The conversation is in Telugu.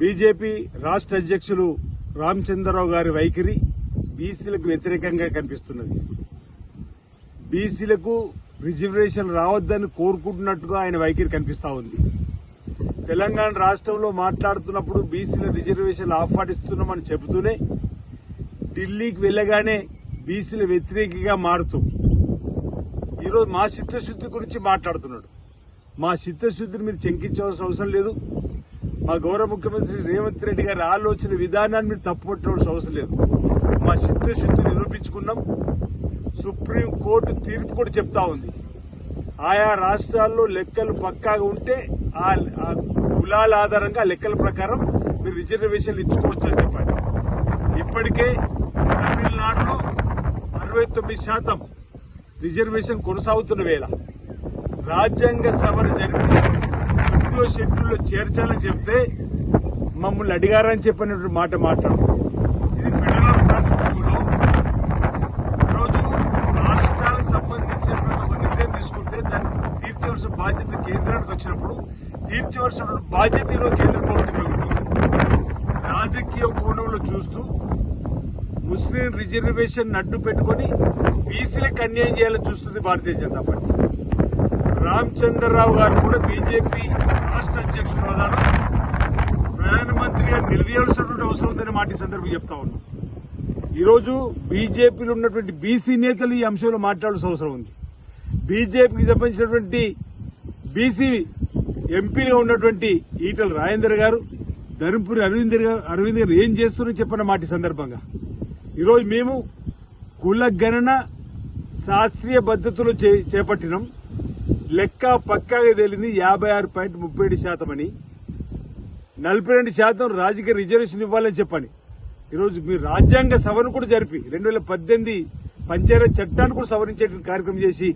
బీజేపీ రాష్ట్ర అధ్యక్షులు రామచంద్రరావు గారి వైఖరి బీసీలకు వ్యతిరేకంగా కనిపిస్తున్నది. బీసీలకు రిజర్వేషన్ రావద్దని కోరుకుంటున్నట్టుగా ఆయన వైఖరి కనిపిస్తా ఉంది. తెలంగాణ రాష్ట్రంలో మాట్లాడుతున్నప్పుడు బీసీల రిజర్వేషన్లు ఆహ్వానిస్తున్నామని చెబుతూనే ఢిల్లీకి వెళ్లగానే బీసీల వ్యతిరేకిగా మారుతూ ఈరోజు మా చిత్తశుద్ది గురించి మాట్లాడుతున్నాడు. మా చిత్తశుద్దిని మీరు శంకించవలసిన అవసరం లేదు. మా గౌరవ ముఖ్యమంత్రి రేవంత్ రెడ్డి గారి ఆలోచన విధానాన్ని మీరు తప్పుపట్టవలసిన అవసరం లేదు. మా చిత్తశుద్ది నిరూపించుకున్నాం. సుప్రీంకోర్టు తీర్పు కూడా చెప్తా ఉంది. ఆయా రాష్ట్రాల్లో లెక్కలు పక్కాగా ఉంటే ఆ కులాల ఆధారంగా లెక్కల ప్రకారం మీరు రిజర్వేషన్లు ఇచ్చుకోవచ్చు అని చెప్పారు. ఇప్పటికే తమిళనాడులో 69% రిజర్వేషన్ కొనసాగుతున్న వేళ రాజ్యాంగ సభను జరిపి 9వ షెడ్యూల్లో చేర్చాలని చెప్తే మమ్మల్ని అడిగారని చెప్పినటువంటి మాట మాట్లాడుతున్నాం. ఇది ఫెడరల్ ప్రభుత్వంలో ఈరోజు రాష్ట్రాలకు సంబంధించినటువంటి ఒక నిర్ణయం తీసుకుంటే దాన్ని తీర్చవలసిన బాధ్యత కేంద్రానికి వచ్చినప్పుడు తీర్చవలసిన బాధ్యత ఈరోజు కేంద్ర ప్రభుత్వం ఉంటుంది. రాజకీయ కోణంలో చూస్తూ ముస్లిం రిజర్వేషన్ అడ్డు పెట్టుకుని బీసీలకు అన్యాయం చేయాలని చూస్తుంది భారతీయ జనతా పార్టీ. రామచంద్రరావు గారు కూడా బీజేపీ రాష్ట్ర అధ్యక్షుల హోదాలో ప్రధానమంత్రిగా నిలదీయాల్సినటువంటి అవసరం ఉందని మాట ఈ సందర్భంగా చెప్తా ఉన్నాం. ఈరోజు బీజేపీలో ఉన్నటువంటి బీసీ నేతలు ఈ అంశంలో మాట్లాడాల్సిన అవసరం ఉంది. బీజేపీకి సంబంధించినటువంటి బీసీ ఎంపీలుగా ఉన్నటువంటి ఈటల రాజేందర్ గారు, ధర్మపురి అరవింద్ గారు ఏం చేస్తున్నారో చెప్పిన మాట ఈ సందర్భంగా ఈరోజు మేము కుల గణన శాస్త్రీయ పద్ధతిలో చేపట్టినాం. లెక్క పక్కాగా తేలింది 56.37% అని. 42% రాజకీయ రిజర్వేషన్ ఇవ్వాలని చెప్పని ఈరోజు మీరు రాజ్యాంగ సభను కూడా జరిపి 2018 పంచాయతీ చట్టాన్ని కూడా సవరించే కార్యక్రమం చేసి